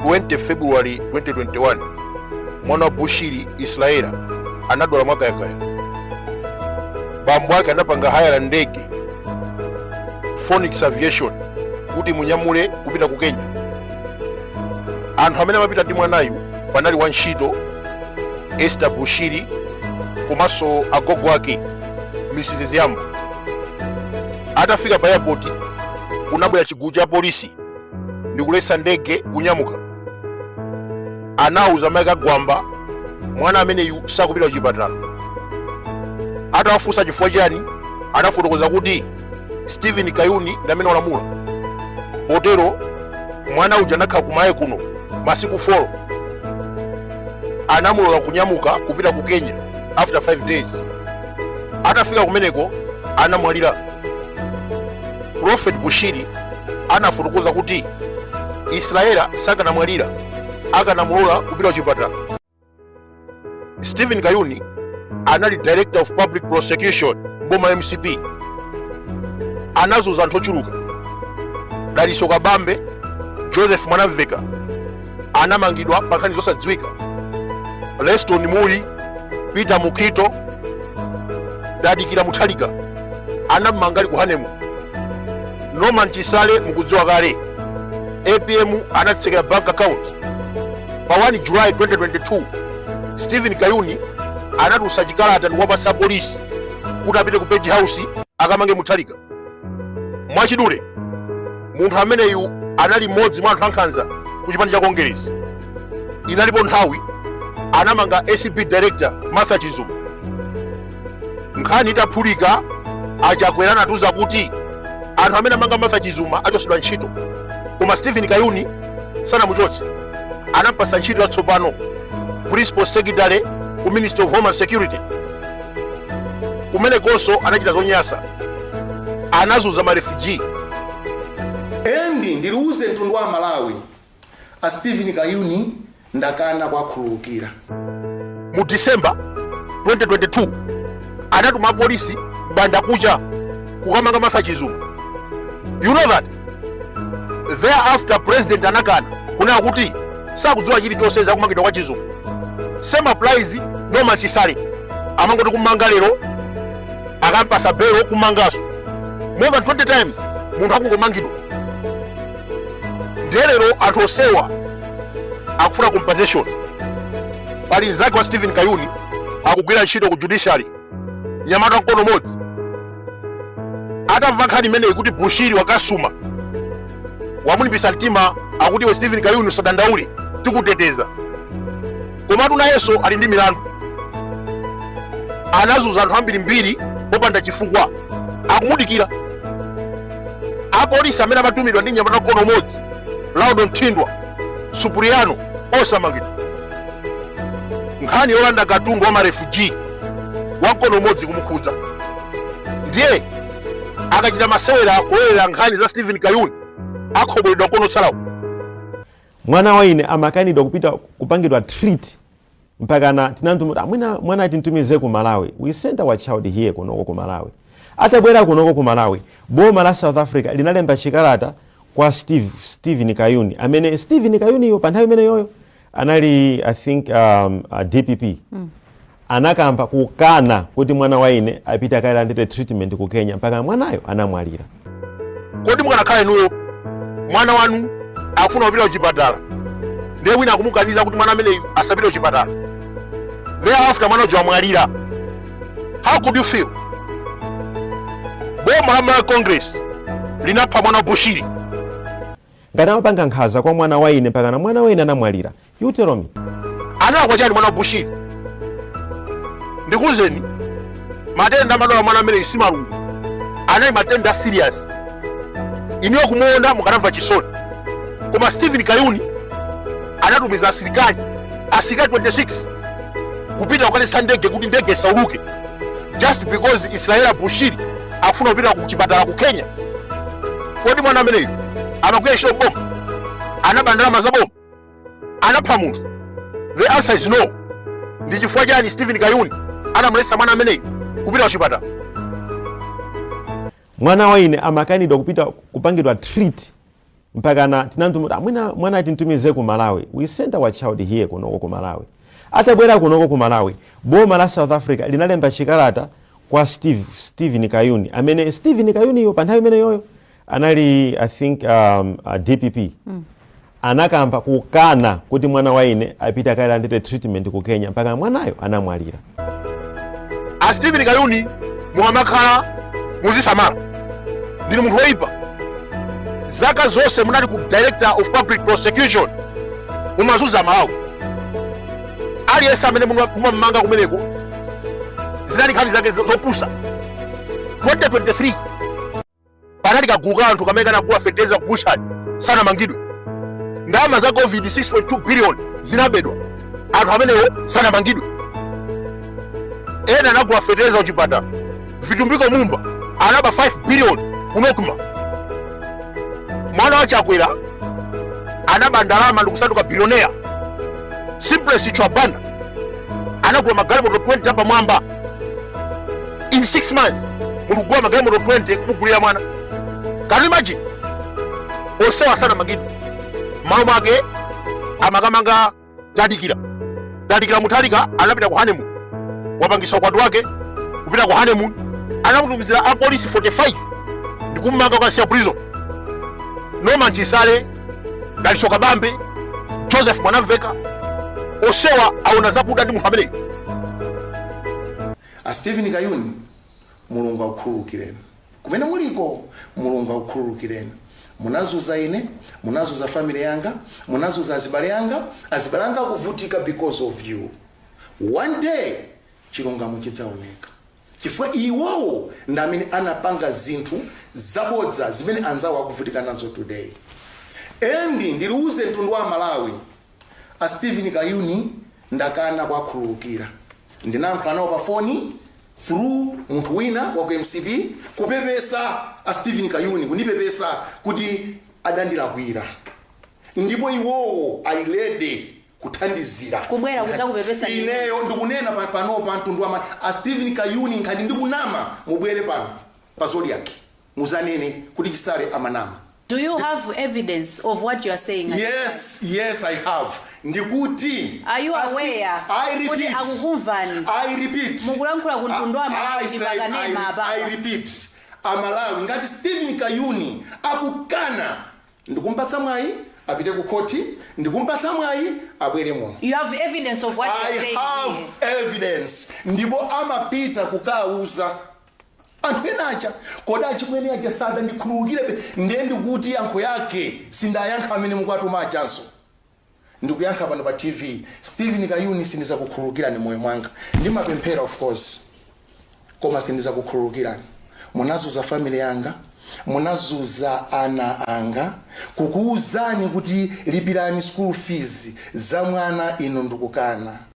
20 February 2021 mwana wa Bushiri Israela anadwala mwakayakaya. Bambo wake anapanga haya la ndege Phoenix Aviation kuti munyamule kupita ku Kenya. Anthu amene amapita ndi mwanayu panali wantchito Esther Bushiri komanso agogo wake Mrs. Ziyamba. Atafika pa airport kunabwera chigulu cha polisi ndi kulesa ndege kunyamuka. Anauza Mike Agwamba mwana ameneyu sakupita ku chipatala. Atawafunsa chifukwa chani, anafotokoza kuti Stephen Kayuni ndi amene walamula. Potero mwana uja anakhala kumaye kuno masiku 4. Anamulola kunyamuka kupita ku Kenya after 5 days. Atafika kumeneko anamwalira. Prophet Bushiri anafotokoza kuti Israela sakanamwalira akanamulola kupita ku chipatala. Stephen Kayuni anali Director of Public Prosecution Boma MCP. Anazuza anthu ochuluka. Daliso Kabambe, Joseph Mwanaveka anamangidwa pa nkhani zosadziwika. Leston Muli, Peter Mukito, Dadikira Muthalika anamangali ku Hanemu. Norman Chisale mukudziwa kale. APM anatsekera bank account. Pa 1 July 2022 Stephen Kayuni anatusa chikalata ndi wapasa polisi kuti apite ku Page House akamange Muthalika. Mwachidule munthu ameneyu anali mmodzi mwa anthu ankhanza ku chipani cha Congress. Inalipo nthawi anamanga ACP Director Martha Chizuma. Nkhani itaphulika achakwera atuza kuti anthu amene amanga Martha Chizuma achosedwa ntchito, koma Stephen Kayuni sanamuchotse. Anampasa ntchito yatsopano Principal Secretary ku Ministry of Homeland Security. Kumenekonso anachita zonyasa, anazuza ma refugee. Endi ndiluze mtundu wa Malawi a Stephen Kayuni ndakana kwakhululukira. Mu December 2022 anatuma polisi banda kucha kukamanga Martha Chizuma. You know that? Thereafter President anakana kunena kuti sakudziwa chilichonse za kumangidwa kwa Chizuma. Same applies Norman Chisale amangoti kumanga lero akampasa belo kumangaso. More than 20 times munthu akungomangidwa. Ndelero anthu osewa akufuna compensation. Pali nzake wa Stephen Kayuni akugwira ntchito ku judiciary Nyamata mkono modzi. Atamva nkhani imeneyi kuti Bushiri wakasuma wamunipisa mtima akuti we Stephen Kayuni usadandaule tikuteteza. Komatu nayenso ali ndi milandu. Anazuza anthu ambirimbiri popanda chifukwa akumudikira. Apolisi amene amatumidwa ndi Nyamata mkono modzi Laudon Tindwa, Supriano osamangidwa. Nkhani yolanda katundu wa marefugee wamkono modzi kumukhudza. Ndiye akachita masewera kulera nkhani za Stephen Kayuni akhoboledwa mkono tsalawo. Mwana waine amakanidwa kupita kupangidwa treat mpaka na tinantu mwana atintumize ku Malawi. We sent our child here kunoko ku Malawi. Atabwera kunoko ku Malawi, boma la South Africa linalemba chikalata kwa Stephen Kayuni. Amene Stephen Kayuni yo panthawi imene yoyo anali I think DPP. Anakamba kukana kuti mwana waine apita akalandire treatment ku Kenya mpaka mwanayo anamwalira. Kodi mukanakhala inuyo mwana wanu akufuna kupita ku chipatala ndiye wina akumukaniza kuti mwana ameneyu asapite ku chipatala. Thereafter mwana uja wamwalira. How could you feel? Boma la Congress linapha mwana Bushiri. Ngati amapanga nkhaza kwa mwana waine mpaka na mwana waine anamwalira. You tell me. Anakwa chani mwana Bushiri? Ndikuzeni matenda madwala mwana amene si malungu. Anali matenda serious. Iniyo kumuona mukanamva chisoni. Koma Stephen Kayuni anatumiza asilikali 26 kupita kukalesa ndege kuti ndege isauluke just because Israela Bushiri akufuna kupita ku chipatala ku Kenya. Kodi mwana ameneyo amagwira ntchito bomu? Anabandala mazabomu? Anapha munthu? The answer is no. Ndi chifukwa chani Stephen Kayuni anamulesa mwana ameneyo kupita ku chipatala? Mwana waine amakanidwa kupita kupangidwa treat mpakana tinantu mwana atintumize ku Malawi. We sent our child here kunoko ku Malawi. Atabwera kunoko ku Malawi, boma la South Africa linalemba chikalata kwa Stephen Kayuni. Amene Stephen Kayuni yo panthawi imene yoyo anali I think DPP. Anakamba kukana kuti mwana waine apita akalandire treatment ku Kenya mpaka mwanayo anamwalira. A Stephen Kayuni muhamakhala muzisamala. Ndili munthu woipa. Zaka zonse munali ku Director of Public Prosecution mumazuza Malawi. Aliyense amene mumamanga kumeneko zinali nkhani zake zopusa. 2023 panali kagulu ka anthu kamene kanagula fertilizer ku bushani sanamangidwe. Ndalama za COVID 6.2 billion zinabedwa anthu amenewo sanamangidwe. Ena anagula fertilizer kuchipatala Vitumbiko Mumba anaba 5 billion kunokuma. Mwana wa Chakwera anaba ndalama ndikusanduka billionaire. Simplest Chwabanda anagula magari moto 20 hapa mwamba. In 6 months mukugula magari moto 20 kumugulira mwana. Can you imagine? Osewa sana magidi. Mama ake amakamanga Tadikira Mutalika anapita ku honeymoon. Wapangisa ukwatu wake kupita ku honeymoon. Anamutumizira a police 45 ndikumanga kwa sia prison. Norman Chisale, Dalisoka Bambe, Joseph Mwanaveka, Osewa aona zakuda ndi munthu amene. A Stephen Kayuni Mulungu akukhululukireni. Kumene muliko Mulungu akukhululukireni. Munazuza ine, munazuza family yanga, munazuza azibale yanga kuvutika because of you. One day chilungamo chidzaoneka. Chifukwa iwowo ndamene anapanga zinthu zabodza zimene anzawo akuvutika nazo today. Endi ndiluze mtundu wa Malawi. A Stephen Kayuni ndakana kwakhululukira. Ndinayankhula nawo pa phone through munthu wina wa ku MCP kupepesa a Stephen Kayuni kunipepesa kuti adandilakwira. Ndipo iwowo alilede kuthandizira kubwera kuza kupepesa ineyo ndikunena pano pa mtundu wa a Stephen Kayuni nkhani ndikunama mubwere pano pa Zodiac muzanene kuti Chisale amanama. Do you have evidence of what you are saying? Yes, I have. Ndikuti. Are you aware? I repeat. I repeat. Mukulankhula kuntundwa Malawi mpaka nema hapa. I repeat. Amalawi ngati Stephen Kayuni akukana ndikumpatsa mwayi apite ku koti ndikumpatsa mwayi abwere muno. You have evidence of what you are saying? I have evidence. Ndipo amapita kukauza anthu enacha koda chimwene yake sada ndikhululukire ndende kuti yankho yake sindayankha amene mukwatuma chanso ndikuyankha pano pa TV. Stephen Kayuni sindiza kukhululukirani moyo mwanga ndimapemphera of course koma sindiza kukhululukirani. Munazuza family yanga, munazuza ana anga, kukuuzani kuti lipirani school fees za mwana ino ndikukana.